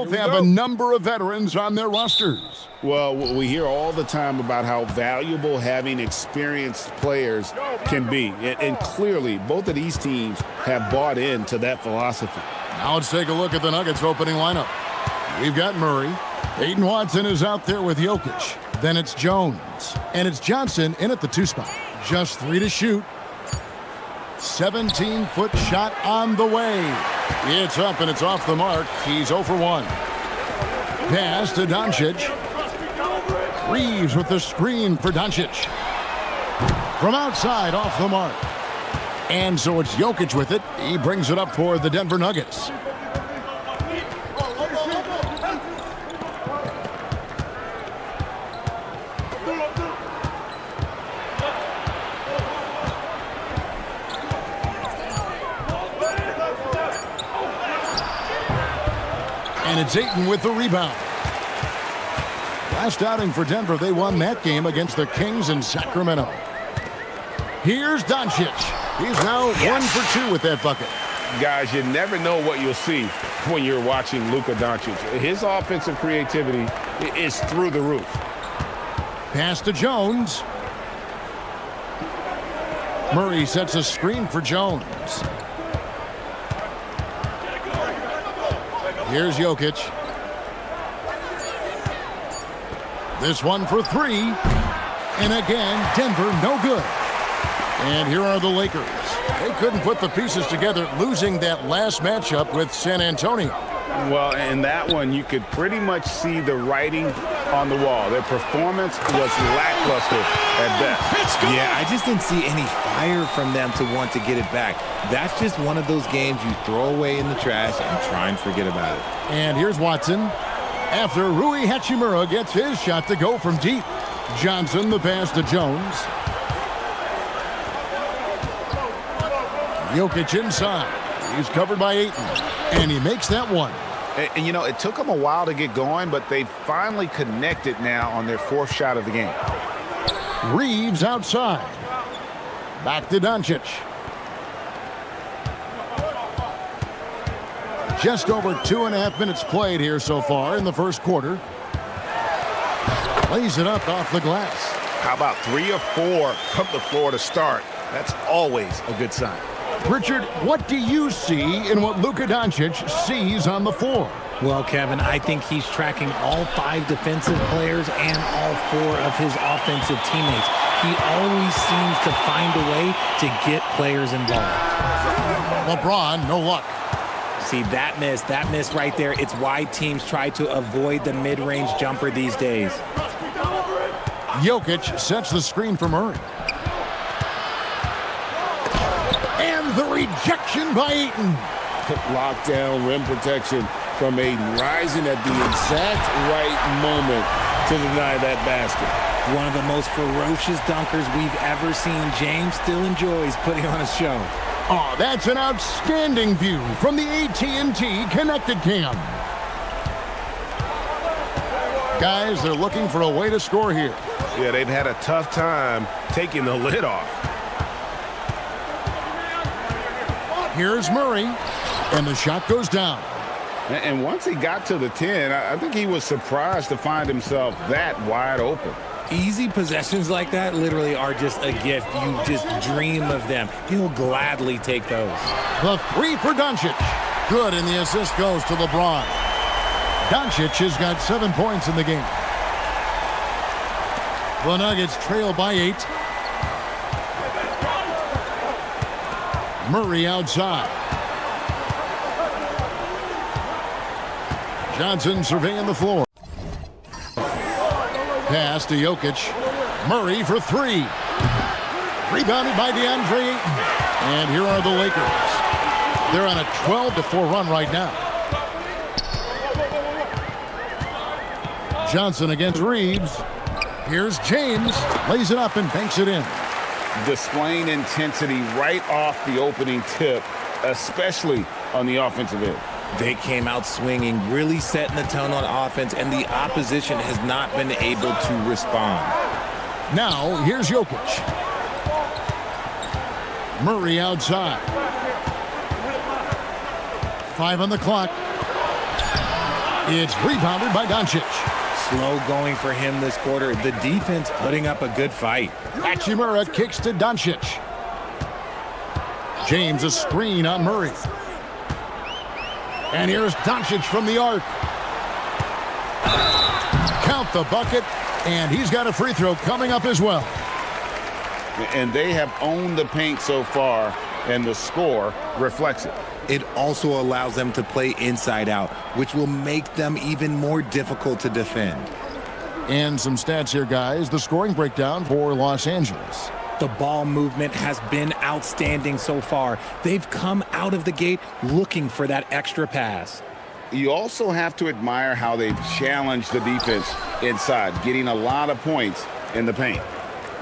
both have a number of veterans on their rosters. Well, we hear all the time about how valuable having experienced players can be. And clearly, both of these teams have bought into that philosophy. Now let's take a look at the Nuggets opening lineup. We've got Murray. Peyton Watson is out there with Jokic. Then it's Jones. And it's Johnson in at the 2 spot. Just 3 to shoot. 17-foot shot on the way. It's up and it's off the mark. He's 0 for 1. Pass to Doncic. Reeves with the screen for Doncic. From outside, off the mark. And so it's Jokic with it. He brings it up for the Denver Nuggets. And it's Ayton with the rebound. Last outing for Denver, they won that game against the Kings in Sacramento. Here's Doncic. He's now 1 for 2 with that bucket. Guys, you never know what you'll see when you're watching Luka Doncic. His offensive creativity is through the roof. Pass to Jones. Murray sets a screen for Jones. Here's Jokic. This one for 3. And again, Denver no good. And here are the Lakers. They couldn't put the pieces together, losing that last matchup with San Antonio. Well, in that one, you could pretty much see the writing on the wall. Their performance was lackluster at best. Yeah, I just didn't see any fire from them to want to get it back. That's just one of those games you throw away in the trash and try and forget about it. And here's Watson. After Rui Hachimura gets his shot to go from deep. Johnson the pass to Jones. Jokic inside. He's covered by Ayton. And he makes that one. And, you know, it took them a while to get going, but they finally connected now on their 4th shot of the game. Reeves outside. Back to Doncic. Just over 2.5 minutes played here so far in the first quarter. Lays it up off the glass. How about 3 or 4 from the floor to start? That's always a good sign. Richard, what do you see in what Luka Doncic sees on the floor? Well, Kevin, I think he's tracking all 5 defensive players and all 4 of his offensive teammates. He always seems to find a way to get players involved. LeBron, no luck. See, that miss right there, it's why teams try to avoid the mid-range jumper these days. Jokic sets the screen for Murray. And the rejection by Ayton. Lockdown rim protection from Ayton, rising at the exact right moment to deny that basket. One of the most ferocious dunkers we've ever seen. James still enjoys putting on a show. Oh, that's an outstanding view from the AT&T Connected Cam. Guys, they're looking for a way to score here. Yeah, they've had a tough time taking the lid off. Here's Murray, and the shot goes down. And once he got to the 10, I think he was surprised to find himself that wide open. Easy possessions like that literally are just a gift. You just dream of them. He'll gladly take those. The 3 for Doncic. Good, and the assist goes to LeBron. Doncic has got 7 points in the game. The Nuggets trail by 8. Murray outside. Johnson surveying the floor. Pass to Jokic. Murray for 3. Rebounded by DeAndre Ayton. And here are the Lakers. They're on a 12-4 run right now. Johnson against Reeves. Here's James. Lays it up and banks it in. Displaying intensity right off the opening tip, especially on the offensive end. They came out swinging, really setting the tone on offense, and the opposition has not been able to respond. Now, here's Jokic. Murray outside. 5 on the clock. It's rebounded by Doncic. Slow going for him this quarter. The defense putting up a good fight. Hachimura kicks to Doncic. James a screen on Murray. And here's Doncic from the arc. Count the bucket, and he's got a free throw coming up as well. And they have owned the paint so far, and the score reflects it. It also allows them to play inside out, which will make them even more difficult to defend. And some stats here, guys. The scoring breakdown for Los Angeles. The ball movement has been outstanding so far. They've come out of the gate looking for that extra pass. You also have to admire how they've challenged the defense inside, getting a lot of points in the paint.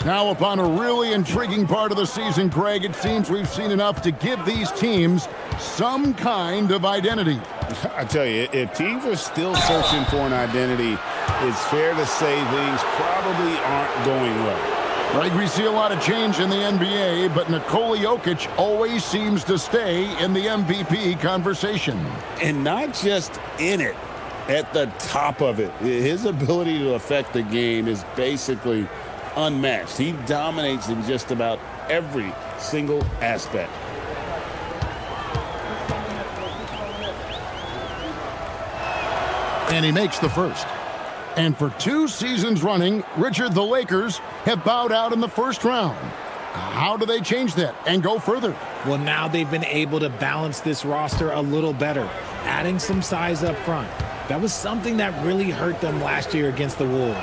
Now upon a really intriguing part of the season, Greg, it seems we've seen enough to give these teams some kind of identity. I tell you, if teams are still searching for an identity, it's fair to say things probably aren't going well. Greg, we see a lot of change in the NBA, but Nikola Jokic always seems to stay in the MVP conversation. And not just in it, at the top of it. His ability to affect the game is basically unmatched. He dominates in just about every single aspect. And he makes the first. And for 2 seasons running, Richard, the Lakers have bowed out in the first round. How do they change that and go further? Well, now they've been able to balance this roster a little better, adding some size up front. That was something that really hurt them last year against the Wolves.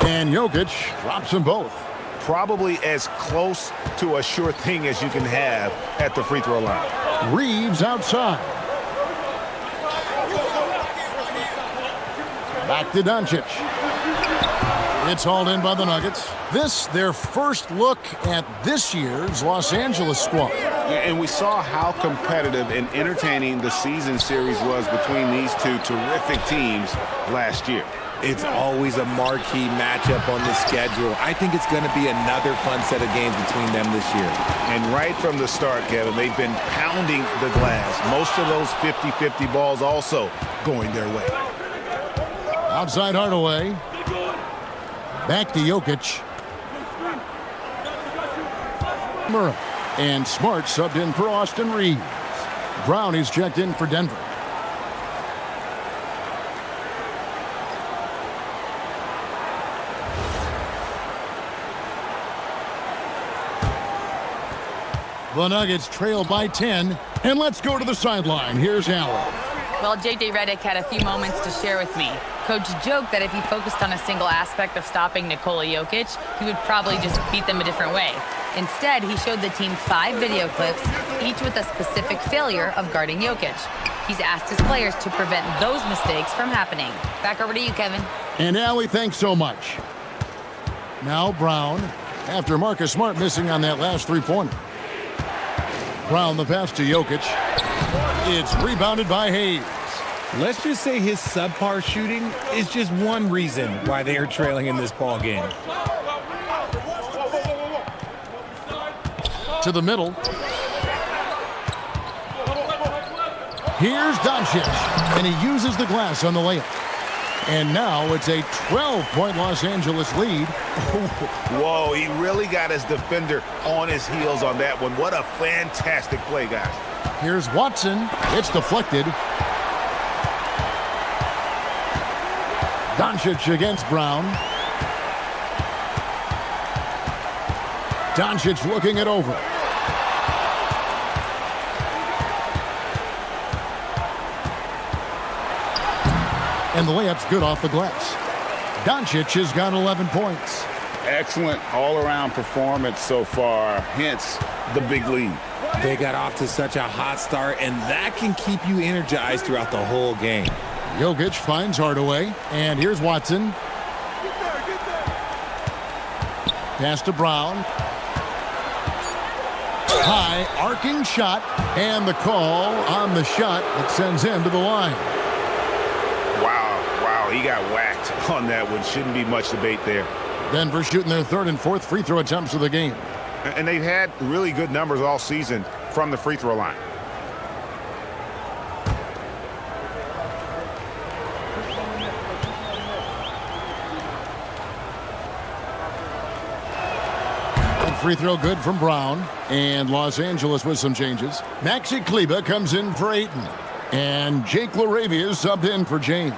And Jokic drops them both. Probably as close to a sure thing as you can have at the free throw line. Reeves outside. Back to Doncic. It's hauled in by the Nuggets. This, their first look at this year's Los Angeles squad. And we saw how competitive and entertaining the season series was between these two terrific teams last year. It's always a marquee matchup on the schedule. I think it's going to be another fun set of games between them this year. And right from the start, Kevin, they've been pounding the glass. Most of those 50-50 balls also going their way. Outside Hardaway. Back to Jokic. Murray. And Smart subbed in for Austin Reeves. Brown is checked in for Denver. The Nuggets trail by 10. And let's go to the sideline. Here's Allen. Well, J.J. Redick had a few moments to share with me. Coach joked that if he focused on a single aspect of stopping Nikola Jokic, he would probably just beat them a different way. Instead, he showed the team 5 video clips, each with a specific failure of guarding Jokic. He's asked his players to prevent those mistakes from happening. Back over to you, Kevin. And Allie, thanks so much. Now Brown, after Marcus Smart missing on that last three-pointer. Brown the pass to Jokic. It's rebounded by Hayes. Let's just say his subpar shooting is just one reason why they are trailing in this ball game. To the middle. Here's Doncic, and he uses the glass on the layup. And now it's a 12-point Los Angeles lead. Whoa, he really got his defender on his heels on that one. What a fantastic play, guys. Here's Watson. It's deflected. Doncic against Brown. Doncic looking it over. And the layup's good off the glass. Doncic has got 11 points. Excellent all-around performance so far, hence the big lead. They got off to such a hot start, and that can keep you energized throughout the whole game. Jokic finds Hardaway, and here's Watson. Pass to Brown. High, arcing shot, and the call on the shot that sends him to the line. Wow, he got whacked on that one. Shouldn't be much debate there. Denver shooting their 3rd and 4th free throw attempts of the game. And they've had really good numbers all season from the free throw line. free throw good from Brown. And Los Angeles with some changes. Maxi Kleber comes in for Ayton. And Jake LaRavia subbed in for James.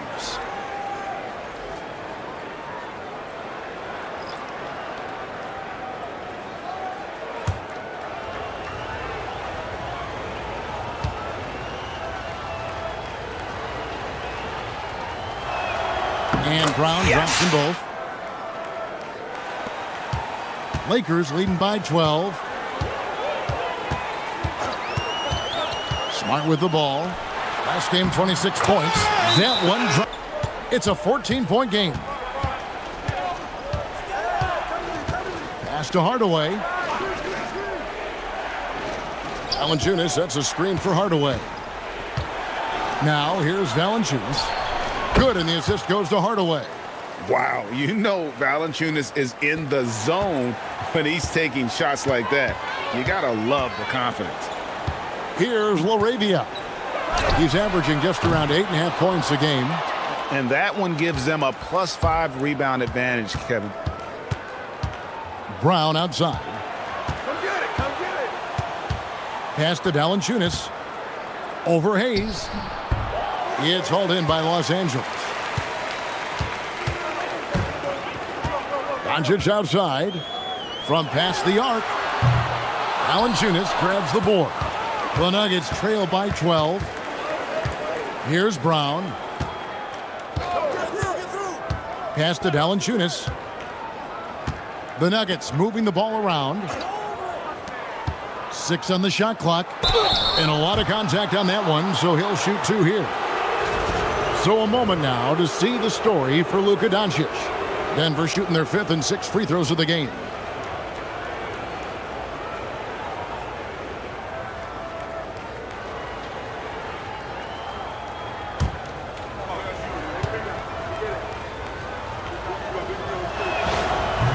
And Brown drops them both. Lakers leading by 12. Smart with the ball. Last game, 26 points. That one dropped. It's a 14-point game. Pass to Hardaway. Valanciunas sets a screen for Hardaway. Now here's Valanciunas. Good, and the assist goes to Hardaway. Wow, you know Valanciunas is in the zone when he's taking shots like that. You got to love the confidence. Here's LaRavia. He's averaging just around 8.5 points a game. And that one gives them a +5 rebound advantage, Kevin. Brown outside. Come get it, come get it. Pass to Valanciunas. Over Hayes. It's hauled in by Los Angeles. Doncic outside. From past the arc. Valanciunas grabs the board. The Nuggets trail by 12. Here's Brown. Pass to Valanciunas. The Nuggets moving the ball around. 6 on the shot clock. And a lot of contact on that one, so he'll shoot 2 here. So a moment now to see the story for Luka Doncic. Denver shooting their 5th and 6th free throws of the game.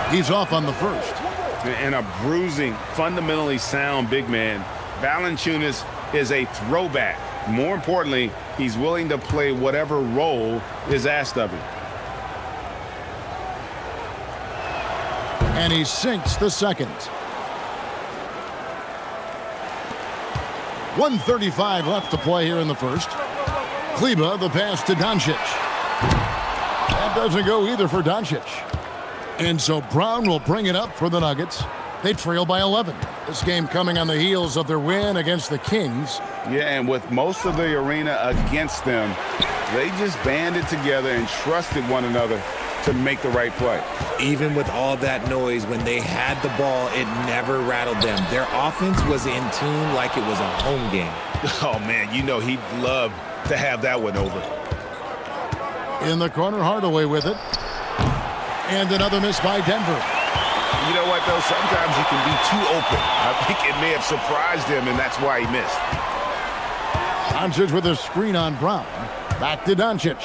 He's off on the first. And a bruising, fundamentally sound big man. Valanciunas is a throwback. More importantly, he's willing to play whatever role is asked of him. And he sinks the second. 1:35 left to play here in the first. Kleber, the pass to Doncic. That doesn't go either for Doncic. And so Brown will bring it up for the Nuggets. They trail by 11. This game coming on the heels of their win against the Kings. Yeah, and with most of the arena against them, they just banded together and trusted one another to make the right play. Even with all that noise, when they had the ball, it never rattled them. Their offense was in tune like it was a home game. Oh, man, you know he'd love to have that one over. In the corner, Hardaway with it. And another miss by Denver. You know what, though? Sometimes you can be too open. I think it may have surprised him, and that's why he missed. Doncic with a screen on Brown. Back to Doncic.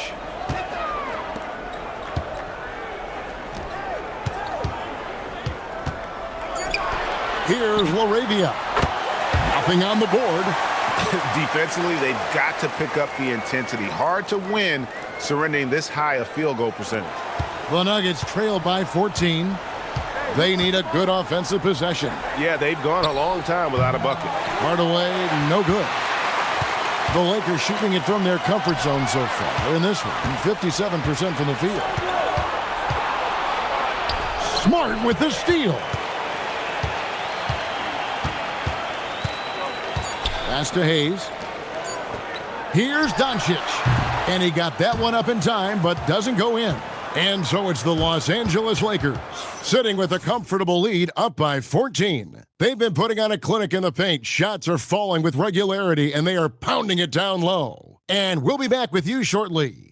Here's LaRavia. Nothing on the board. Defensively, they've got to pick up the intensity. Hard to win surrendering this high a field goal percentage. The Nuggets trail by 14. They need a good offensive possession. Yeah, they've gone a long time without a bucket. Hardaway, no good. The Lakers shooting it from their comfort zone so far in this one, 57% from the field. Smart with the steal. Pass to Hayes. Here's Doncic. And he got that one up in time, but doesn't go in. And so it's the Los Angeles Lakers, sitting with a comfortable lead up by 14. They've been putting on a clinic in the paint. Shots are falling with regularity, and they are pounding it down low. And we'll be back with you shortly.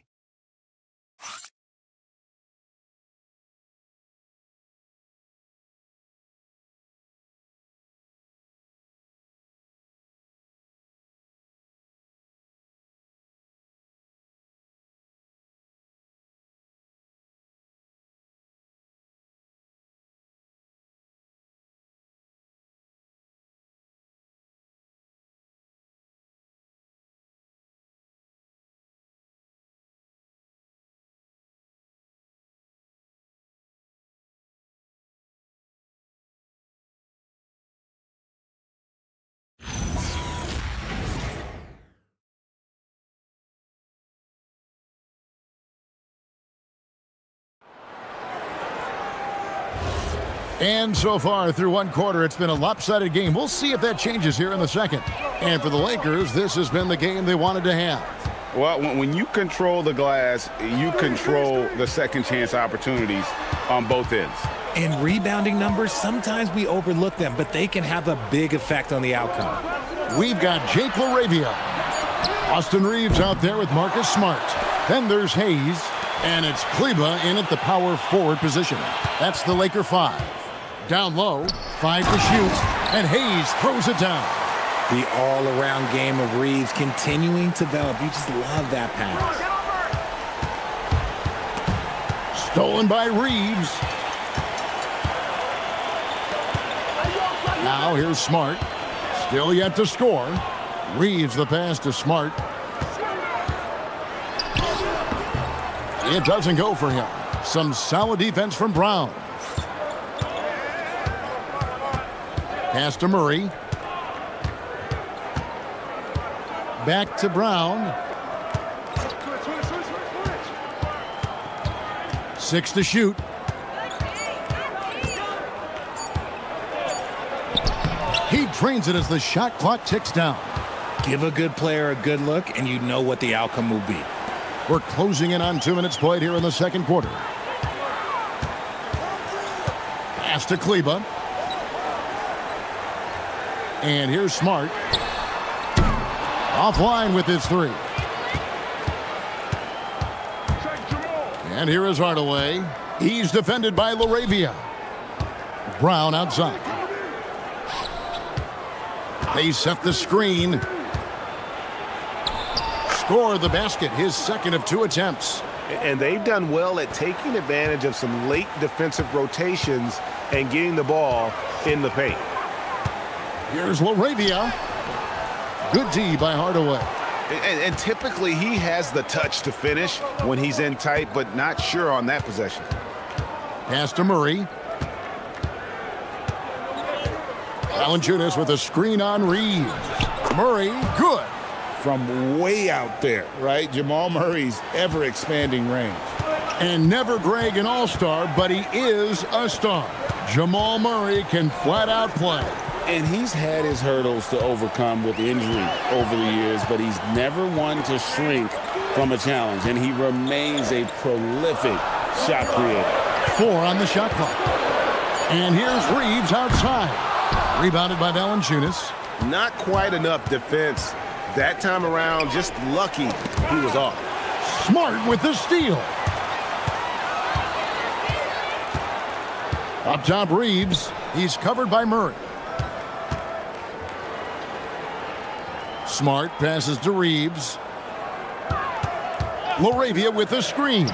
And so far through one quarter, it's been a lopsided game. We'll see if that changes here in the second. And for the Lakers, this has been the game they wanted to have. Well, when you control the glass, you control the second chance opportunities on both ends. In rebounding numbers, sometimes we overlook them, but they can have a big effect on the outcome. We've got Jake LaRavia. Austin Reeves out there with Marcus Smart. Then there's Hayes. And it's Kleba in at the power forward position. That's the Laker 5. Down low, 5 to shoot. And Hayes throws it down. The all-around game of Reeves continuing to develop. You just love that pass. Stolen by Reeves. Now here's Smart. Still yet to score. Reeves the pass to Smart. It doesn't go for him. Some solid defense from Brown. Pass to Murray. Back to Brown. 6 to shoot. He drains it as the shot clock ticks down. Give a good player a good look, and you know what the outcome will be. We're closing in on 2 minutes played here in the second quarter. Pass to Kleba. And here's Smart. Offline with his 3. And here is Hardaway. He's defended by LaRavia. Brown outside. They set the screen. Score the basket, his second of 2 attempts. And they've done well at taking advantage of some late defensive rotations and getting the ball in the paint. Here's LaRavia. Good D by Hardaway. And typically he has the touch to finish when he's in tight, but not sure on that possession. Pass to Murray. Valanciunas with a screen on Reeves. Murray, good. From way out there, right? Jamal Murray's ever-expanding range. And never Greg an all-star, but he is a star. Jamal Murray can flat out play. And he's had his hurdles to overcome with injury over the years, but he's never one to shrink from a challenge. And he remains a prolific shot creator. 4 on the shot clock. And here's Reeves outside. Rebounded by Valanciunas. Not quite enough defense that time around. Just lucky he was off. Smart with the steal. Up top, Reeves. He's covered by Murray. Smart passes to Reeves. LaRavia with the screen.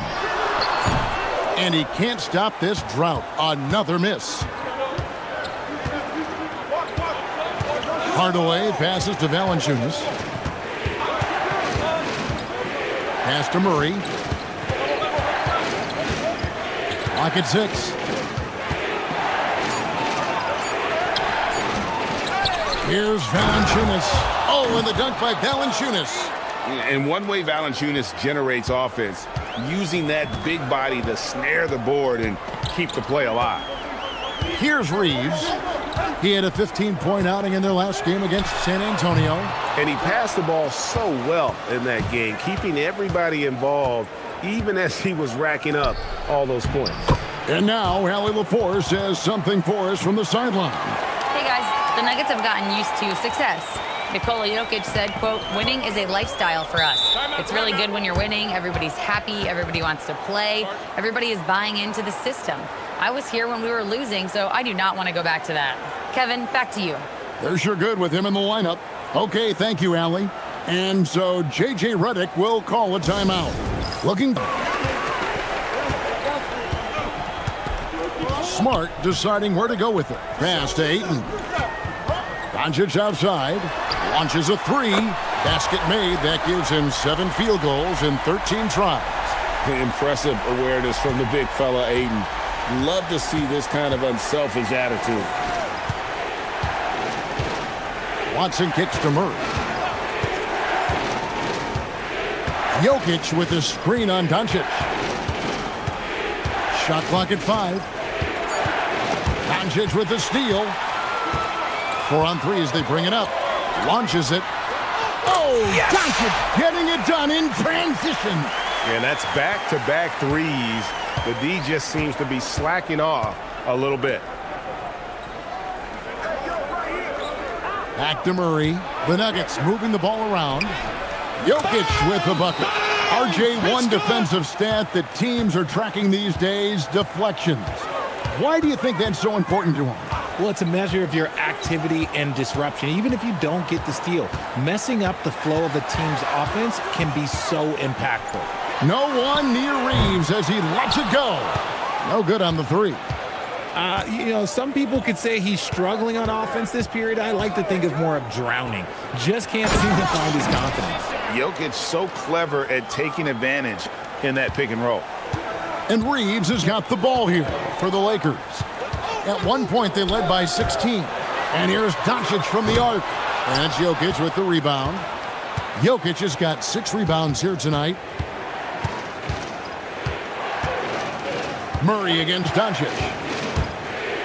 And he can't stop this drought. Another miss. Hardaway passes to Valanciunas. Pass to Murray. Lock at 6. Here's Valanciunas. Oh, and the dunk by Valanciunas. And one way Valanciunas generates offense, using that big body to snare the board and keep the play alive. Here's Reeves. He had a 15-point outing in their last game against San Antonio. And he passed the ball so well in that game, keeping everybody involved, even as he was racking up all those points. And now, Allie LaForce says something for us from the sideline. Hey, guys, the Nuggets have gotten used to success. Nikola Jokic said, quote, winning is a lifestyle for us. It's really good when you're winning. Everybody's happy. Everybody wants to play. Everybody is buying into the system. I was here when we were losing, so I do not want to go back to that. Kevin, back to you. They're sure good with him in the lineup. Okay, thank you, Allie. And so J.J. Redick will call a timeout. Looking. Smart deciding where to go with it. Pass to Ayton. Doncic outside. Launches a 3. Basket made. That gives him 7 field goals in 13 tries. Impressive awareness from the big fella, Ayton. Love to see this kind of unselfish attitude. Watson kicks to Murray. Jokic with the screen on Doncic. Shot clock at 5. Doncic with the steal. 4 on 3 as they bring it up. Launches it. Oh, yes. Doncic getting it done in transition. And that's back-to-back threes. The D just seems to be slacking off a little bit. Back to Murray. The Nuggets moving the ball around. Jokic with the bucket. RJ, one defensive stat that teams are tracking these days, deflections. Why do you think that's so important to him? Well, it's a measure of your activity and disruption. Even if you don't get the steal, messing up the flow of a team's offense can be so impactful. No one near Reeves as he lets it go. No good on the 3. Some people could say he's struggling on offense this period. I like to think of more of drowning. Just can't seem to find his confidence. Jokic so clever at taking advantage in that pick and roll. And Reeves has got the ball here for the Lakers. At one point, they led by 16. And here's Doncic from the arc. And it's Jokic with the rebound. Jokic has got 6 rebounds here tonight. Murray against Doncic.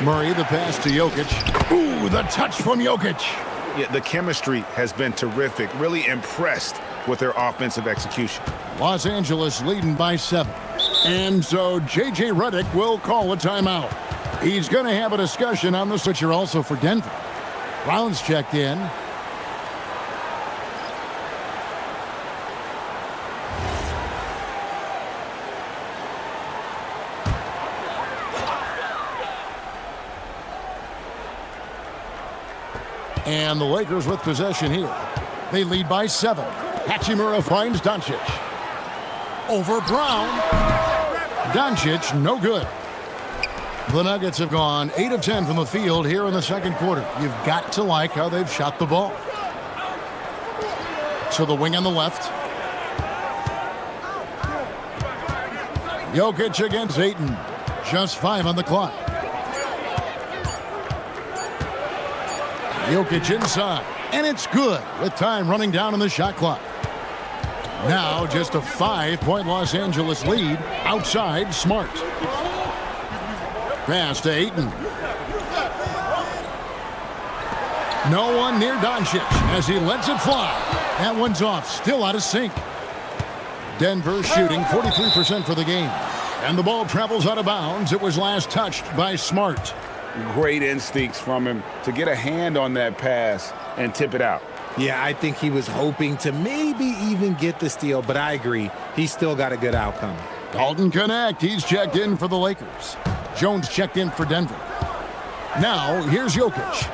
Murray, the pass to Jokic. Ooh, the touch from Jokic. Yeah, the chemistry has been terrific. Really impressed with their offensive execution. Los Angeles leading by 7. And so J.J. Redick will call a timeout. He's going to have a discussion on the switcher also for Denver. Brown's checked in. And the Lakers with possession here. They lead by 7. Hachimura finds Doncic. Over Brown. Doncic, no good. The Nuggets have gone 8 of 10 from the field here in the second quarter. You've got to like how they've shot the ball. So the wing on the left. Jokic against Ayton. Just 5 on the clock. Jokic inside, and it's good with time running down on the shot clock. Now just a 5-point Los Angeles lead outside Smart. Pass to Ayton. No one near Doncic as he lets it fly. That one's off, still out of sync. Denver shooting 43% for the game. And the ball travels out of bounds. It was last touched by Smart. Great instincts from him to get a hand on that pass and tip it out. Yeah, I think he was hoping to maybe even get the steal, but I agree. He's still got a good outcome. Dalton Connect, he's checked in for the Lakers. Jones checked in for Denver. Now, here's Jokic.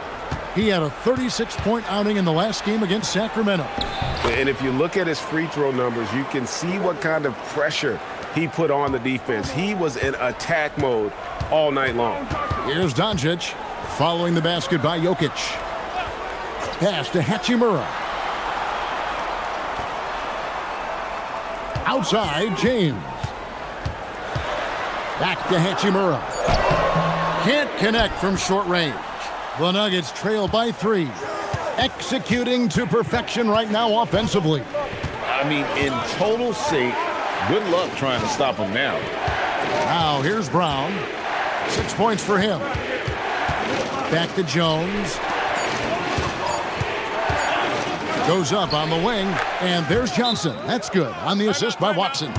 He had a 36-point outing in the last game against Sacramento. And if you look at his free throw numbers, you can see what kind of pressure he put on the defense. He was in attack mode all night long. Here's Doncic following the basket by Jokic. Pass to Hachimura. Outside, James. Back to Hachimura. Can't connect from short range. The Nuggets trail by 3. Executing to perfection right now offensively. I mean, in total sync. Good luck trying to stop him now. Now here's Brown. 6 points for him. Back to Jones. Goes up on the wing, and there's Johnson. That's good on the assist by Watson.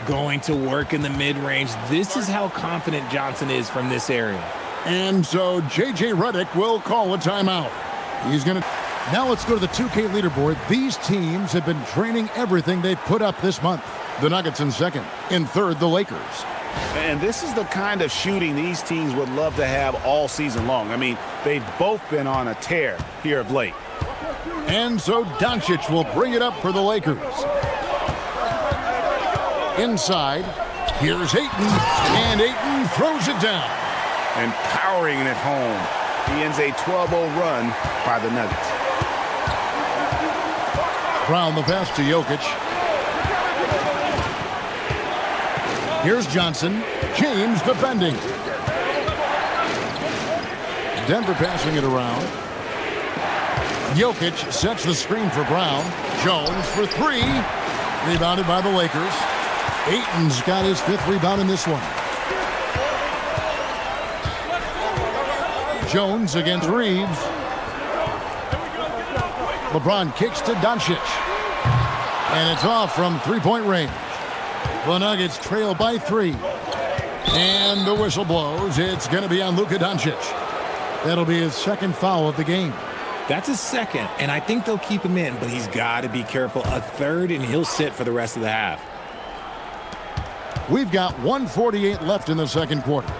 Going to work in the mid-range. This is how confident Johnson is from this area. And so J.J. Redick will call a timeout. He's going to... Now let's go to the 2K leaderboard. These teams have been training everything they've put up this month. The Nuggets in second. In third, the Lakers. And this is the kind of shooting these teams would love to have all season long. I mean, they've both been on a tear here of late. And so Doncic will bring it up for the Lakers. Inside, here's Ayton, and Ayton throws it down. And powering it home. He ends a 12-0 run by the Nuggets. Brown the pass to Jokic. Here's Johnson. James defending. Denver passing it around. Jokic sets the screen for Brown. Jones for 3. Rebounded by the Lakers. Ayton's got his 5th rebound in this one. Jones against Reeves. LeBron kicks to Doncic. And it's off from three-point range. The Nuggets trail by 3. And the whistle blows. It's going to be on Luka Doncic. That'll be his second foul of the game. That's his second, and I think they'll keep him in, but he's got to be careful. A third, and he'll sit for the rest of the half. We've got 1:48 left in the second quarter.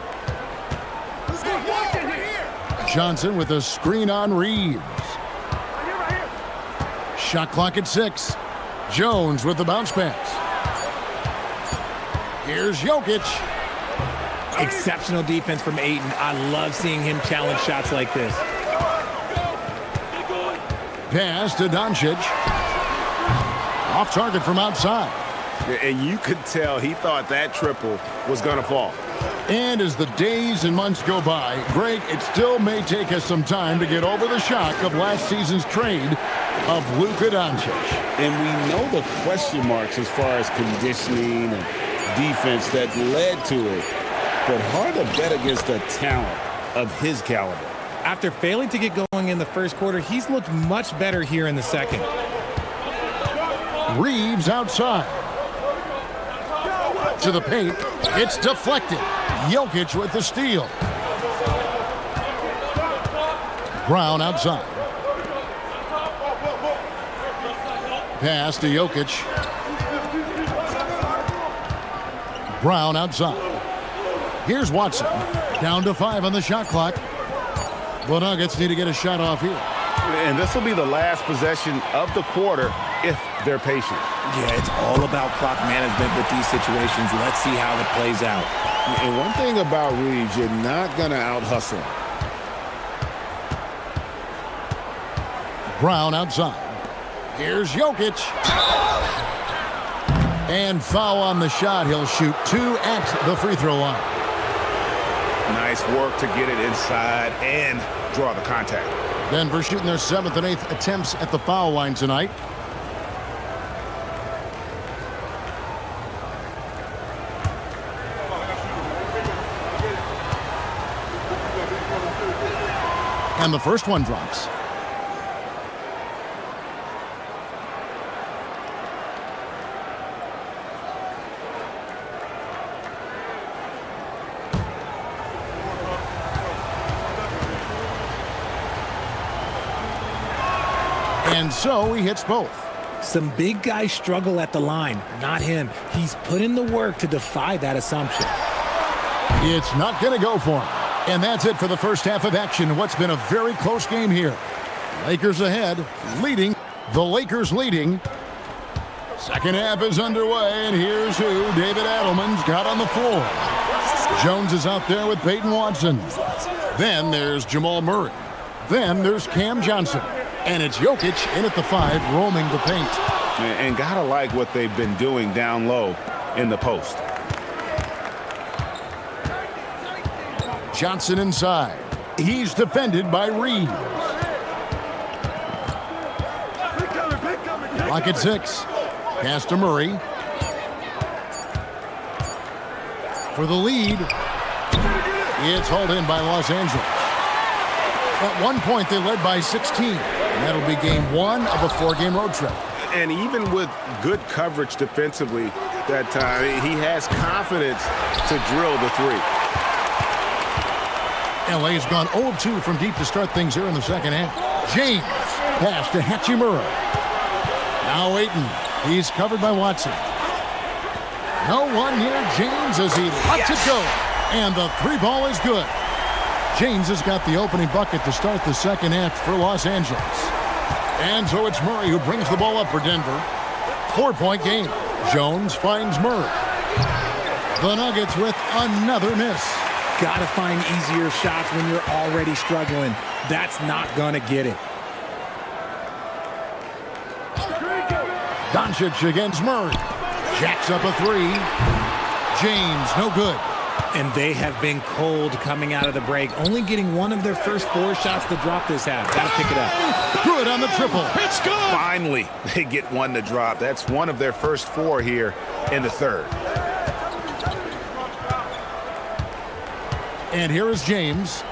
Johnson with a screen on Reeves. Shot clock at 6. Jones with the bounce pass. Here's Jokic. Exceptional defense from Ayton. I love seeing him challenge shots like this. Pass to Doncic. Off target from outside. And you could tell he thought that triple was going to fall. And as the days and months go by, Greg, it still may take us some time to get over the shock of last season's trade of Luka Doncic. And we know the question marks as far as conditioning and defense that led to it. But hard to bet against a talent of his caliber. After failing to get going in the first quarter, he's looked much better here in the second. Reeves outside. To the paint. It's deflected. Jokic with the steal. Brown outside. Pass to Jokic. Brown outside. Here's Watson. Down to 5 on the shot clock. The Nuggets need to get a shot off here. And this will be the last possession of the quarter if they're patient. Yeah, it's all about clock management with these situations. Let's see how it plays out. And one thing about Reeves, you're not going to out-hustle him. Brown outside. Here's Jokic. And foul on the shot. He'll shoot 2 at the free throw line. Nice work to get it inside and draw the contact. Denver shooting their 7th and 8th attempts at the foul line tonight. And the first one drops. And so he hits both. Some big guys struggle at the line, not him. He's put in the work to defy that assumption. It's not going to go for him. And that's it for the first half of action in what's been a very close game here. Lakers ahead, leading. The Lakers leading. Second half is underway, and here's who David Adelman's got on the floor. Jones is out there with Peyton Watson. Then there's Jamal Murray. Then there's Cam Johnson. And it's Jokic in at the 5, roaming the paint. And gotta like what they've been doing down low in the post. Johnson inside. He's defended by Reeves. Clock at 6. Pass to Murray. For the lead. It's hauled in by Los Angeles. At one point, they led by 16. And that'll be game 1 of a 4-game road trip. And even with good coverage defensively that time, he has confidence to drill the 3. LA's gone 0 of 2 from deep to start things here in the second half. James, pass to Hachimura. Now Ayton, he's covered by Watson. No one near James as he lets it go. And the 3 ball is good. James has got the opening bucket to start the second half for Los Angeles. And so it's Murray who brings the ball up for Denver. 4-point game. Jones finds Murray. The Nuggets with another miss. Gotta find easier shots when you're already struggling. That's not gonna get it. Doncic against Murray. Jacks up a 3. James, no good. And they have been cold coming out of the break, only getting one of their first 4 shots to drop this half. Gotta pick it up. Good on the triple. It's good. Finally, they get one to drop. That's one of their first 4 here in the third. And here is James.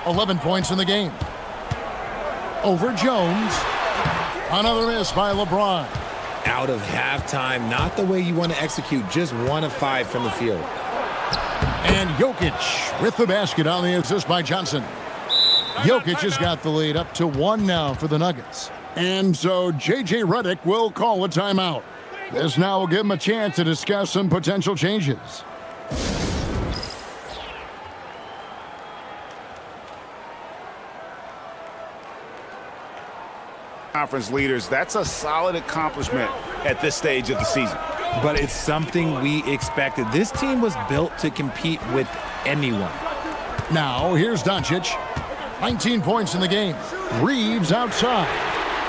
11 points in the game. Over Jones. Another miss by LeBron. Out of halftime, not the way you want to execute, just 1 of 5 from the field. And Jokic with the basket on the assist by Johnson. Jokic has got the lead up to 1 now for the Nuggets. And so J.J. Redick will call a timeout. This now will give him a chance to discuss some potential changes. Conference leaders, that's a solid accomplishment at this stage of the season. But it's something we expected. This team was built to compete with anyone. Now, here's Doncic. 19 points in the game. Reeves outside.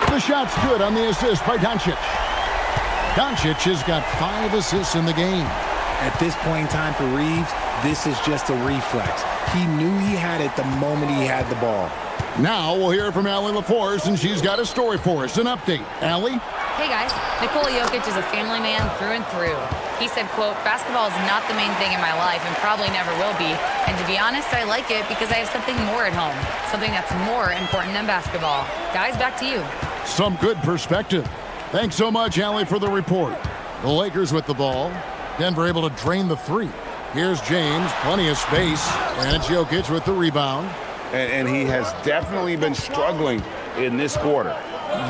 The shot's good on the assist by Doncic. Doncic has got 5 assists in the game. At this point in time for Reeves, this is just a reflex. He knew he had it the moment he had the ball. Now we'll hear from Allie LaForce, and she's got a story for us. An update. Allie? Hey guys, Nikola Jokic is a family man through and through. He said, quote, basketball is not the main thing in my life and probably never will be. And to be honest, I like it because I have something more at home. Something that's more important than basketball. Guys, back to you. Some good perspective. Thanks so much, Allie, for the report. The Lakers with the ball. Denver able to drain the 3. Here's James, plenty of space. And it's Jokic with the rebound. And he has definitely been struggling in this quarter.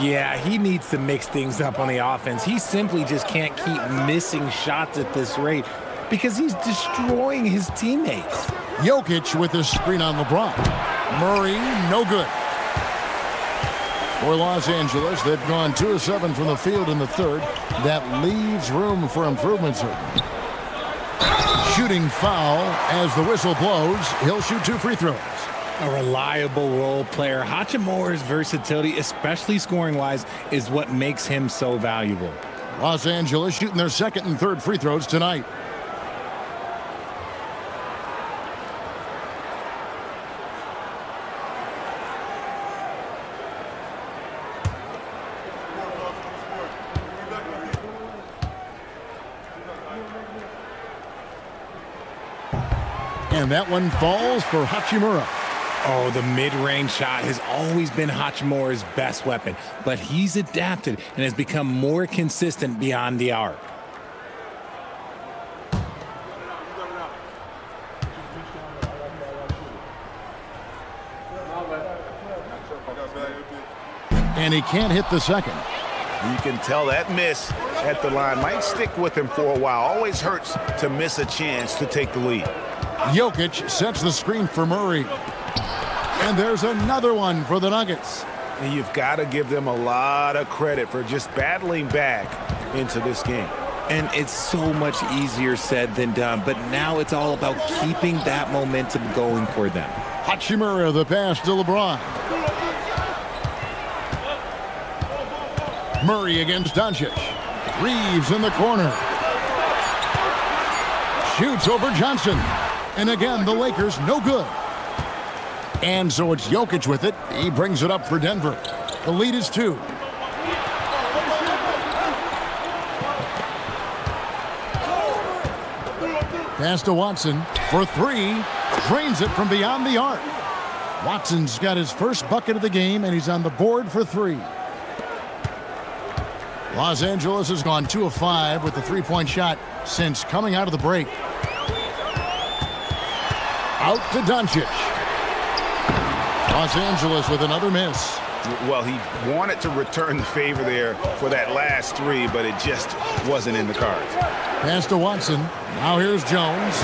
Yeah, he needs to mix things up on the offense. He simply just can't keep missing shots at this rate because he's destroying his teammates. Jokic with the screen on LeBron. Murray, no good. For Los Angeles, they've gone 2 of 7 from the field in the third. That leaves room for improvement, certainly. Shooting foul as the whistle blows. He'll shoot 2 free throws. A reliable role player. Hachimura's versatility, especially scoring-wise, is what makes him so valuable. Los Angeles shooting their 2nd and 3rd free throws tonight. And that one falls for Hachimura. Oh, the mid-range shot has always been Hachimura's best weapon, but he's adapted and has become more consistent beyond the arc. And he can't hit the second. You can tell that miss at the line might stick with him for a while. Always hurts to miss a chance to take the lead. Jokic sets the screen for Murray. And there's another one for the Nuggets. And you've got to give them a lot of credit for just battling back into this game. And it's so much easier said than done, but now it's all about keeping that momentum going for them. Hachimura, the pass to LeBron. Murray against Doncic. Reeves in the corner. Shoots over Johnson. And again, the Lakers no good. And so it's Jokic with it. He brings it up for Denver. The lead is 2. Pass to Watson for 3. Drains it from beyond the arc. Watson's got his first bucket of the game, and he's on the board for 3. Los Angeles has gone 2 of 5 with the 3-point shot since coming out of the break. Out to Doncic. Los Angeles with another miss. Well, he wanted to return the favor there for that last 3, but it just wasn't in the cards. Pass to Watson. Now here's Jones.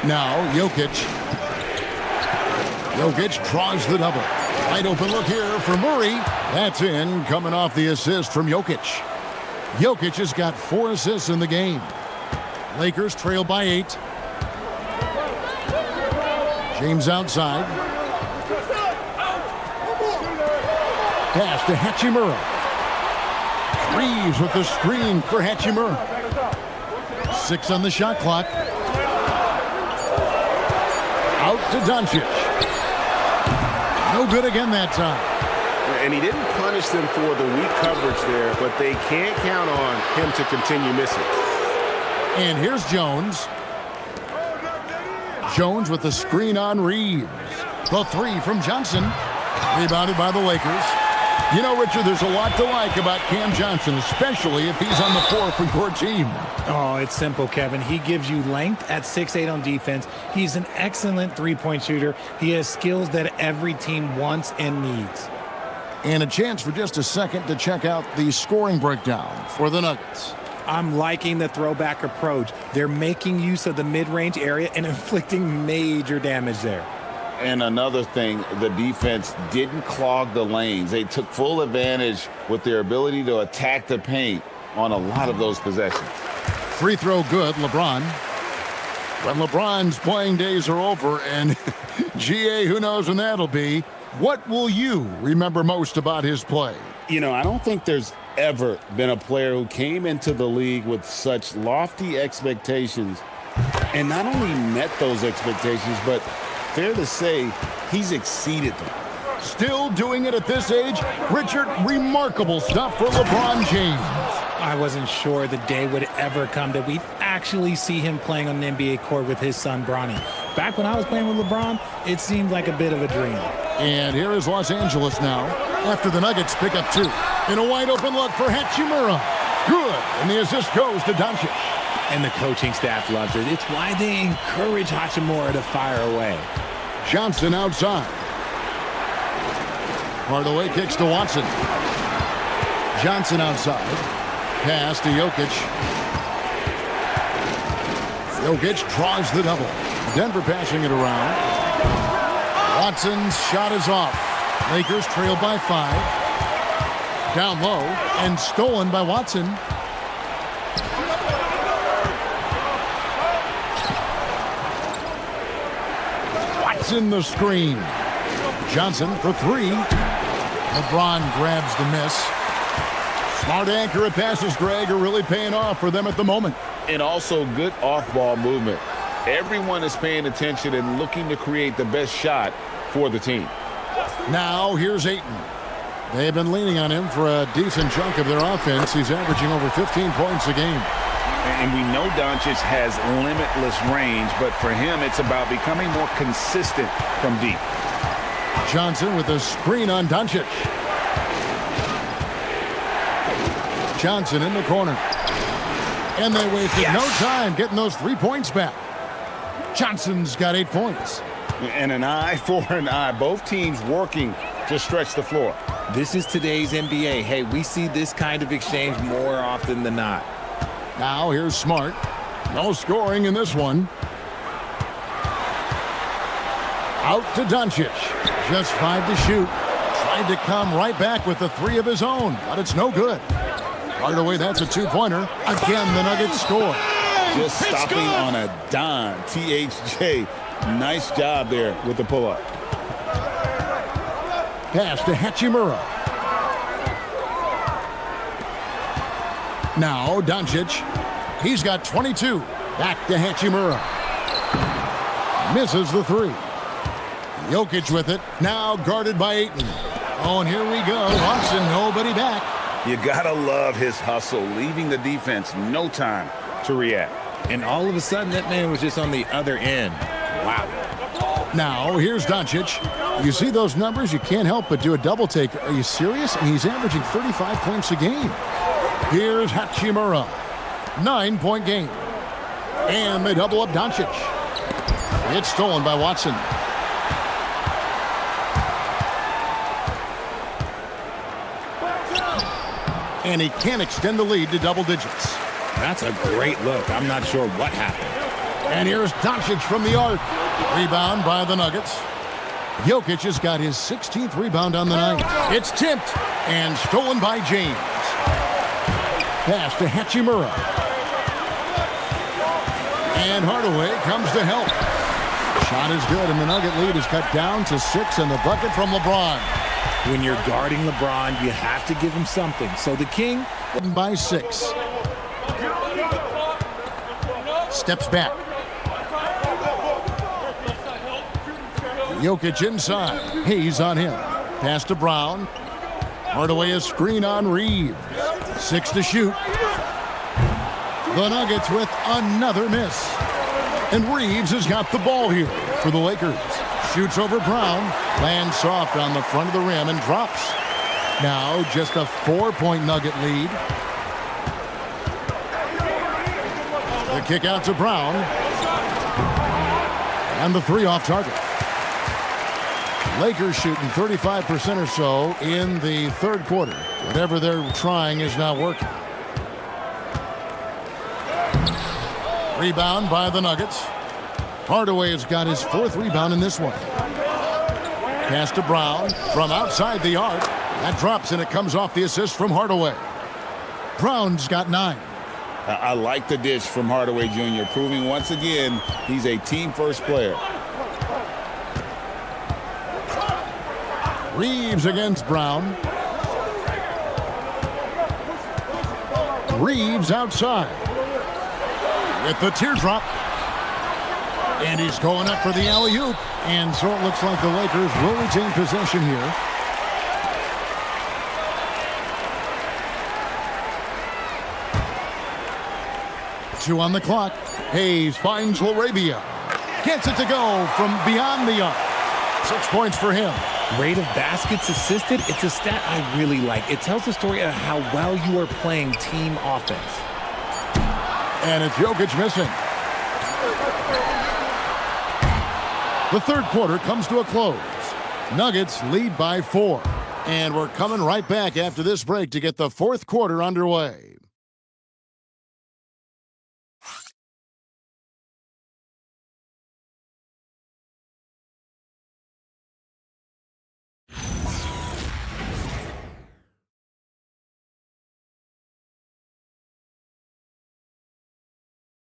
Now Jokic. Jokic draws the double. Wide open look here for Murray. That's in, coming off the assist from Jokic. Jokic has got 4 assists in the game. Lakers trail by 8. James outside. Pass to Hachimura. Reeves with the screen for Hachimura. 6 on the shot clock. Out to Doncic. No good again that time. And he didn't punish them for the weak coverage there, but they can't count on him to continue missing. And here's Jones. Jones with the screen on Reeves. The three from Johnson. Rebounded by the Lakers. You know, Richard, there's a lot to like about Cam Johnson, especially if he's on the floor for your team. Oh, it's simple, Kevin. He gives you length at 6'8" on defense. He's an excellent three-point shooter. He has skills that every team wants and needs. And a chance for just a second to check out the scoring breakdown for the Nuggets. I'm liking the throwback approach. They're making use of the mid-range area and inflicting major damage there. And another thing, the defense didn't clog the lanes. They took full advantage with their ability to attack the paint on a lot of those possessions. Free throw good, LeBron. When LeBron's playing days are over, and GA, who knows when that'll be, what will you remember most about his play? You know, I don't think there's ever been a player who came into the league with such lofty expectations and not only met those expectations, but fair to say, he's exceeded them. Still doing it at this age? Richard, remarkable stuff for LeBron James. I wasn't sure the day would ever come that we'd actually see him playing on an NBA court with his son, Bronny. Back when I was playing with LeBron, it seemed like a bit of a dream. And here is Los Angeles now, after the Nuggets pick up two. In a wide-open look for Hachimura. Good, and the assist goes to Doncic. And the coaching staff loves it. It's why they encourage Hachimura to fire away. Johnson outside. Hardaway kicks to Watson. Johnson outside. Pass to Jokic. Jokic draws the double. Denver passing it around. Watson's shot is off. Lakers trail by 5. Down low and stolen by Watson. Watson the screen. Johnson for 3. LeBron grabs the miss. Smart accurate passes, Greg, are really paying off for them at the moment. And also good off-ball movement. Everyone is paying attention and looking to create the best shot for the team. Now here's Ayton. They've been leaning on him for a decent chunk of their offense. He's averaging over 15 points a game. And we know Doncic has limitless range, but for him, it's about becoming more consistent from deep. Johnson with a screen on Doncic. Johnson in the corner. And they wasted no time getting those 3 points back. Johnson's got 8 points. And an eye for an eye. Both teams working to stretch the floor. This is today's NBA. Hey, we see this kind of exchange more often than not. Now here's Smart. No scoring in this one. Out to Doncic. Just 5 to shoot. Tried to come right back with the 3 of his own, but it's no good. Hardaway, that's a 2-pointer. Again, the Nuggets score. Just stopping on a dime. THJ, nice job there with the pull-up. Pass to Hachimura. Now Doncic. He's got 22. Back to Hachimura. Misses the 3. Jokic with it. Now guarded by Ayton. Oh, and here we go. Watson, nobody back. You gotta love his hustle, leaving the defense no time to react. And all of a sudden, that man was just on the other end. Wow. Now, here's Doncic. You see those numbers? You can't help but do a double take. Are you serious? And he's averaging 35 points a game. Here's Hachimura. 9-point game. And they double up Doncic. It's stolen by Watson. And he can't extend the lead to double digits. That's a great look. I'm not sure what happened. And here's Doncic from the arc. Rebound by the Nuggets. Jokic has got his 16th rebound on the night. It's tipped and stolen by James. Pass to Hachimura. And Hardaway comes to help. Shot is good, and the Nugget lead is cut down to 6, and the bucket from LeBron. When you're guarding LeBron, you have to give him something. So the King by 6. Steps back. Jokic inside. He's on him. Pass to Brown. Hardaway a screen on Reeves. 6 to shoot. The Nuggets with another miss. And Reeves has got the ball here for the Lakers. Shoots over Brown, lands soft on the front of the rim and drops. Now just a 4-point Nugget lead. The kick out to Brown. And the three off target. Lakers shooting 35% or so in the third quarter. Whatever they're trying is not working. Rebound by the Nuggets. Hardaway has got his fourth rebound in this one. Pass to Brown from outside the arc. That drops and it comes off the assist from Hardaway. Brown's got 9. I like the dish from Hardaway Jr., proving once again he's a team-first player. Reeves against Brown. Reeves outside. With the teardrop. And he's going up for the alley-oop. And so it looks like the Lakers will retain possession here. Two on the clock. Hayes finds LaRavia. Gets it to go from beyond the arc. 6 points for him. Rate of baskets assisted, it's a stat I really like. It tells the story of how well you are playing team offense. And it's Jokic missing. The third quarter comes to a close. Nuggets lead by 4. And we're coming right back after this break to get the fourth quarter underway.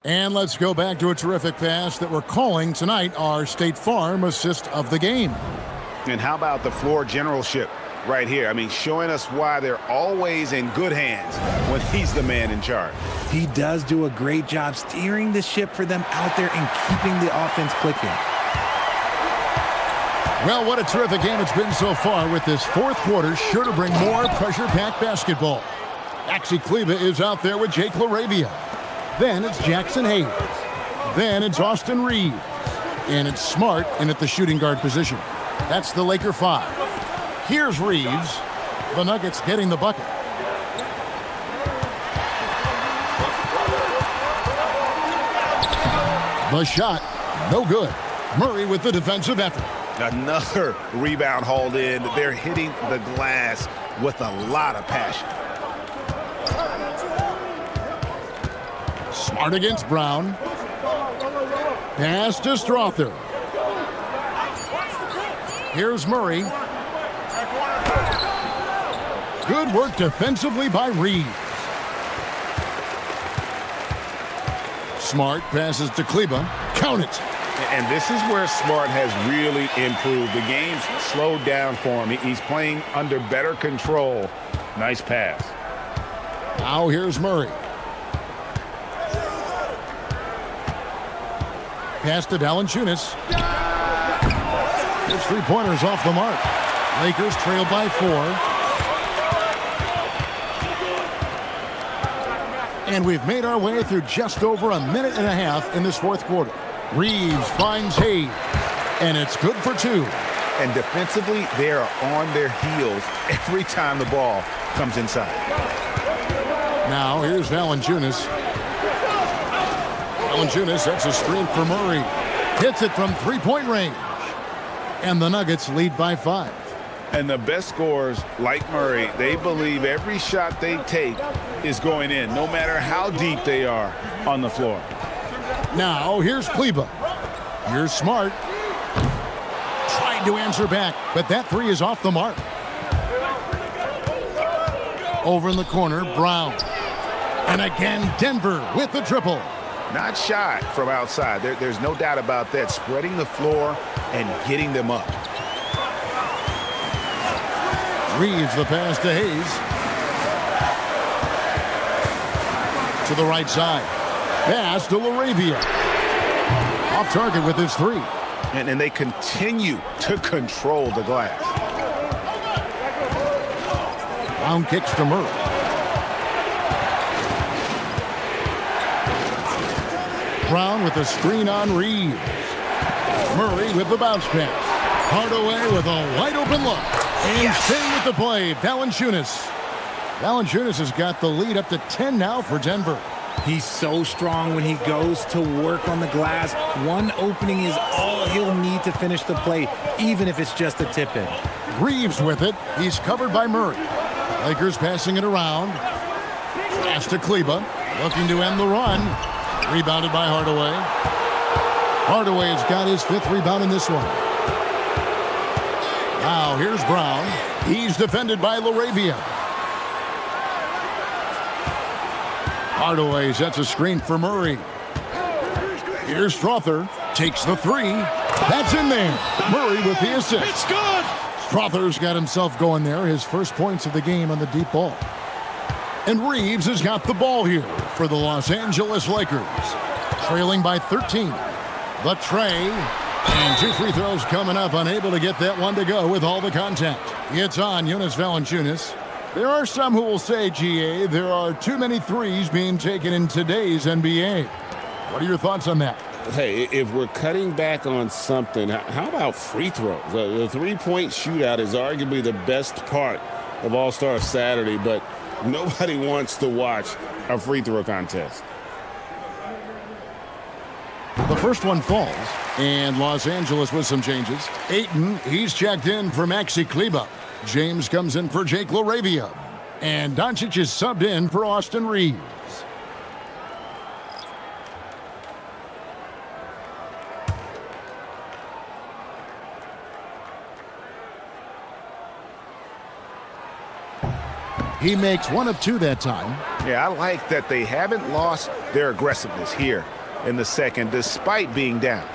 And let's go back to a terrific pass that we're calling tonight our State Farm assist of the game. And how about the floor generalship right here? I mean, showing us why they're always in good hands when he's the man in charge. He does do a great job steering the ship for them out there and keeping the offense clicking. Well, what a terrific game it's been so far, with this fourth quarter sure to bring more pressure-packed basketball. Maxi Kleber is out there with Jake LaRavia. Then it's Jackson Hayes. Then it's Austin Reeves. And it's Smart in at the shooting guard position. That's the Laker 5. Here's Reeves. The Nuggets getting the bucket. The shot, no good. Murray with the defensive effort. Another rebound hauled in. They're hitting the glass with a lot of passion. Smart against Brown. Pass to Strother. Here's Murray. Good work defensively by Reeves. Smart passes to Kleber. Count it. And this is where Smart has really improved. The game's slowed down for him. He's playing under better control. Nice pass. Now here's Murray. Pass to Valanciunas. His three-pointers off the mark. Lakers trail by 4. And we've made our way through just over a minute and a half in this fourth quarter. Reeves finds Hayes, and it's good for 2. And defensively, they are on their heels every time the ball comes inside. Now here's Valanciunas. Valanciunas sets a screen for Murray. Hits it from three-point range. And the Nuggets lead by 5. And the best scorers, like Murray, they believe every shot they take is going in, no matter how deep they are on the floor. Now here's Kleber. Here's Smart. Tried to answer back, but that 3 is off the mark. Over in the corner, Brown. And again, Denver with the triple. Not shy from outside. There's no doubt about that. Spreading the floor and getting them up. Reeves the pass to Hayes. To the right side. Pass to LaRavia. Off target with his 3. And they continue to control the glass. Brown kicks to Murray. Brown with a screen on Reeves. Murray with the bounce pass. Hardaway with a wide-open look. And staying with the play, Valanciunas. Valanciunas has got the lead up to 10 now for Denver. He's so strong when he goes to work on the glass. One opening is all he'll need to finish the play, even if it's just a tip-in. Reeves with it. He's covered by Murray. Lakers passing it around. Pass to Kleba. Looking to end the run. Rebounded by Hardaway. Hardaway has got his 5th rebound in this one. Now here's Brown. He's defended by LaRavia. Hardaway sets a screen for Murray. Here's Strother. Takes the 3. That's in there. Murray with the assist. It's good. Strother's got himself going there. His first points of the game on the deep ball. And Reeves has got the ball here for the Los Angeles Lakers. Trailing by 13. The tray. And 2 free throws coming up. Unable to get that one to go with all the contact. It's on Jonas Valanciunas. There are some who will say, GA, there are too many threes being taken in today's NBA. What are your thoughts on that? Hey, if we're cutting back on something, how about free throws? The three-point shootout is arguably the best part of All-Star Saturday, but nobody wants to watch a free throw contest. The first one falls, and Los Angeles with some changes. Ayton, he's checked in for Maxi Kleba. James comes in for Jake LaRavia. And Doncic is subbed in for Austin Reeves. He makes 1 of 2 that time. Yeah, I like that they haven't lost their aggressiveness here in the second, despite being down.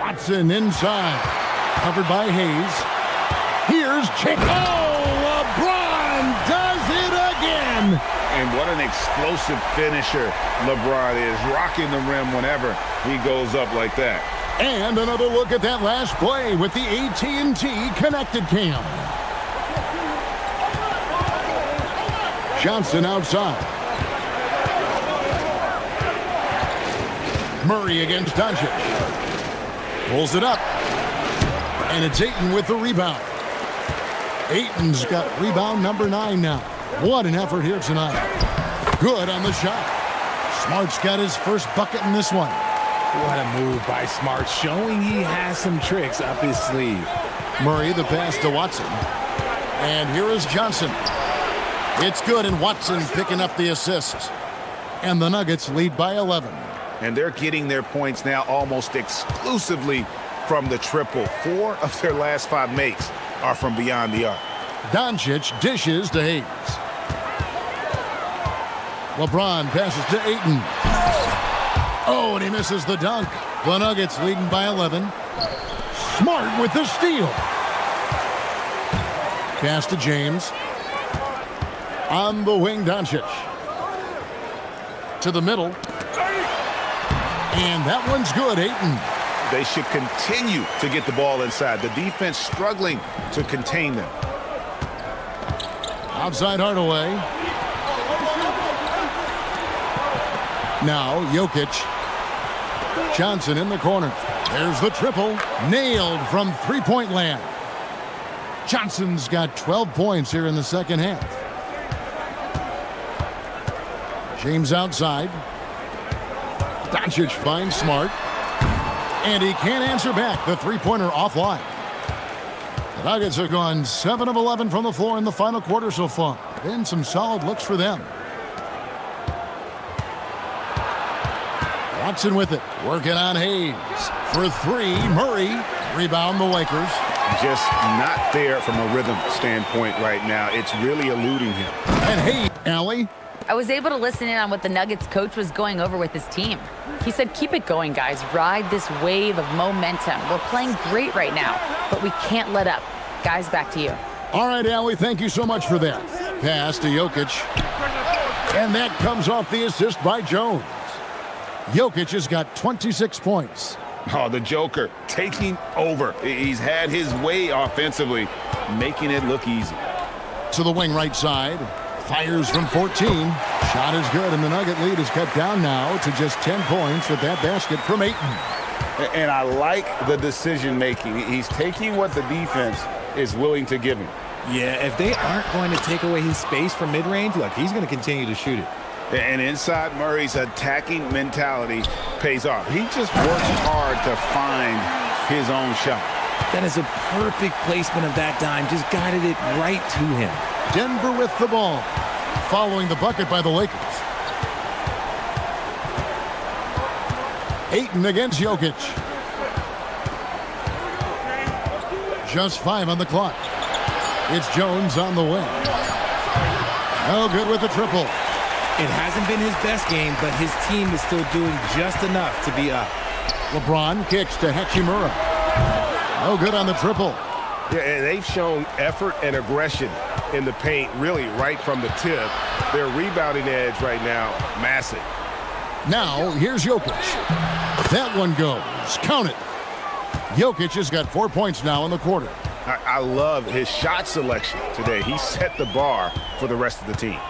Watson inside. Covered by Hayes. Here's Chick. Oh, LeBron does it again. And what an explosive finisher LeBron is, rocking the rim whenever he goes up like that. And another look at that last play with the AT&T connected cam. Johnson outside. Murray against Doncic. Pulls it up. And it's Ayton with the rebound. Ayton's got rebound number 9 now. What an effort here tonight. Good on the shot. Smart's got his first bucket in this one. What a move by Smart, showing he has some tricks up his sleeve. Murray, the pass to Watson. And here is Johnson. It's good, and Watson picking up the assist. And the Nuggets lead by 11. And they're getting their points now almost exclusively from the triple. 4 of their last 5 makes are from beyond the arc. Doncic dishes to Hayes. LeBron passes to Ayton. Oh, and he misses the dunk. The Nuggets leading by 11. Smart with the steal. Pass to James. On the wing, Doncic. To the middle. And that one's good, Ayton. They should continue to get the ball inside. The defense struggling to contain them. Outside Hardaway. Now Jokic. Johnson in the corner. There's the triple. Nailed from three-point land. Johnson's got 12 points here in the second half. James outside. Doncic finds Smart. And he can't answer back. The three-pointer offline. The Nuggets have gone 7 of 11 from the floor in the final quarter so far. Been some solid looks for them. Watson with it. Working on Hayes. For 3, Murray. Rebound the Lakers. Just not there from a rhythm standpoint right now. It's really eluding him. And Hayes. Allie. I was able to listen in on what the Nuggets coach was going over with his team. He said, keep it going, guys. Ride this wave of momentum. We're playing great right now, but we can't let up. Guys, back to you. All right, Allie, thank you so much for that. Pass to Jokic. And that comes off the assist by Jones. Jokic has got 26 points. Oh, the Joker taking over. He's had his way offensively, making it look easy. To the wing right side. Fires from 14. Shot is good, and the Nugget lead is cut down now to just 10 points with that basket from Ayton. And I like the decision-making. He's taking what the defense is willing to give him. Yeah, if they aren't going to take away his space from mid-range, look, he's going to continue to shoot it. And inside Murray's attacking mentality pays off. He just works hard to find his own shot. That is a perfect placement of that dime. Just guided it right to him. Denver with the ball, following the bucket by the Lakers. Ayton against Jokic. Just 5 on the clock. It's Jones on the wing. No good with the triple. It hasn't been his best game, but his team is still doing just enough to be up. LeBron kicks to Hachimura. No good on the triple. Yeah, and they've shown effort and aggression in the paint, really right from the tip. Their rebounding edge right now, massive. Now, here's Jokic. That one goes. Count it. Jokic has got 4 points now in the quarter. I love his shot selection today. He set the bar for the rest of the team.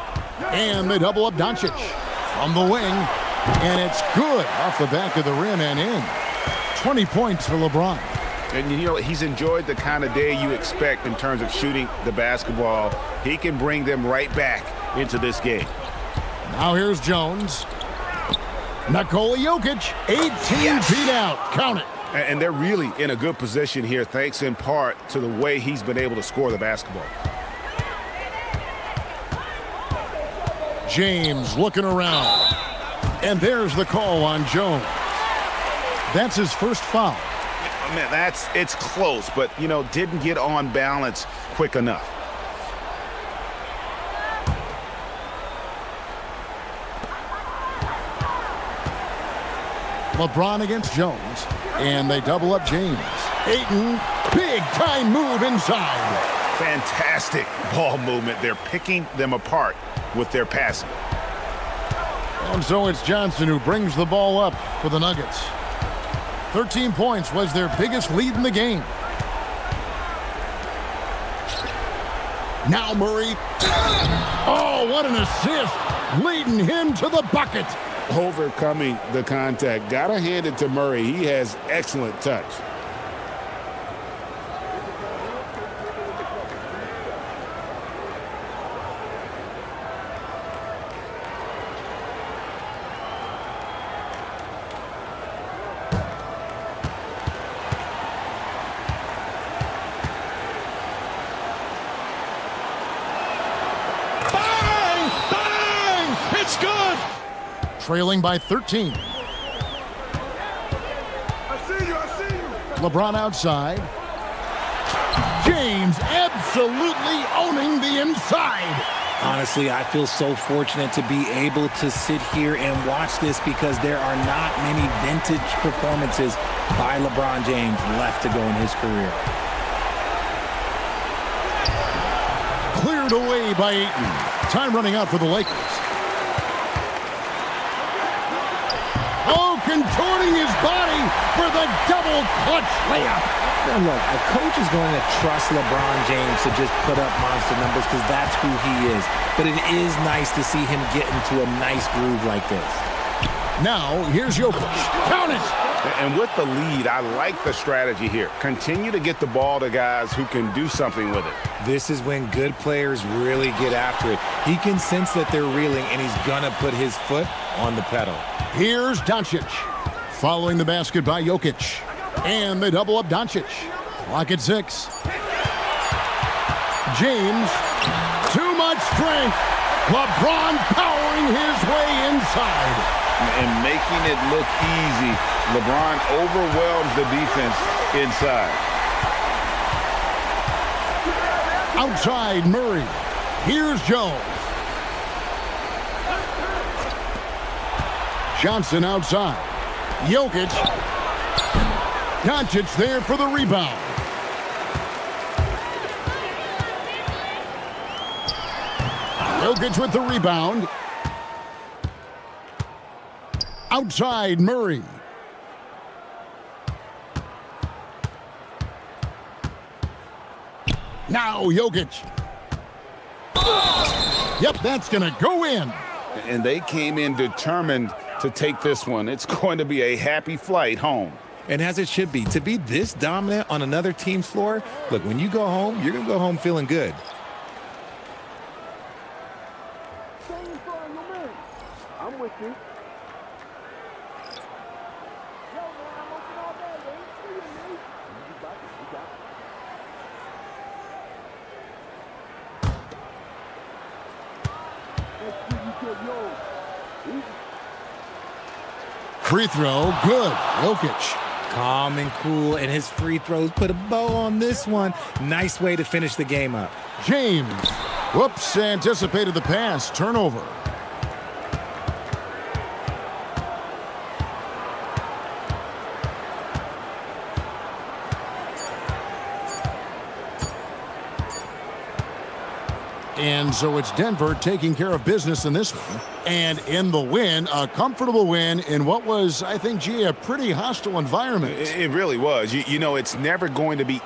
And they double up Doncic from the wing. And it's good off the back of the rim and in. 20 points for LeBron. And, you know, he's enjoyed the kind of day you expect in terms of shooting the basketball. He can bring them right back into this game. Now here's Jones. Nikola Jokic, 18 feet out. Count it. And they're really in a good position here, thanks in part to the way he's been able to score the basketball. James looking around. And there's the call on Jones. That's his first foul. Man, it's close, but, you know, didn't get on balance quick enough. LeBron against Jones. And they double up James. Ayton, big time move inside. Fantastic ball movement. They're picking them apart with their passing. And so it's Johnson who brings the ball up for the Nuggets. 13 points was their biggest lead in the game. Now Murray. Oh, what an assist. Leading him to the bucket. Overcoming the contact. Gotta hand it to Murray. He has excellent touch. Trailing by 13. I see you. LeBron outside. James absolutely owning the inside. Honestly, I feel so fortunate to be able to sit here and watch this because there are not many vintage performances by LeBron James left to go in his career. Cleared away by Ayton. Time running out for the Lakers. Oh, contorting his body for the double clutch layup. Now look, a coach is going to trust LeBron James to just put up monster numbers because that's who he is. But it is nice to see him get into a nice groove like this. Now, here's Jokic. Count it! And with the lead, I like the strategy here. Continue to get the ball to guys who can do something with it. This is when good players really get after it. He can sense that they're reeling, and he's going to put his foot on the pedal. Here's Doncic. Following the basket by Jokic. And they double up Doncic. Clock at 6. James. Too much strength. LeBron powering his way inside. And making it look easy. LeBron overwhelms the defense inside. Outside Murray. Here's Jones. Johnson outside. Jokic. Doncic there for the rebound. Jokic with the rebound. Outside Murray. Now Jokic. Yep, that's going to go in. And they came in determined to take this one. It's going to be a happy flight home. And as it should be, to be this dominant on another team's floor, look, when you go home, you're going to go home feeling good. I'm with you. Free throw, good. Jokic. Calm and cool, and his free throws put a bow on this one. Nice way to finish the game up. James. Whoops, anticipated the pass. Turnover. And so it's Denver taking care of business in this one. And in the win, a comfortable win in what was, I think, a pretty hostile environment. It really was. You know, it's never going to be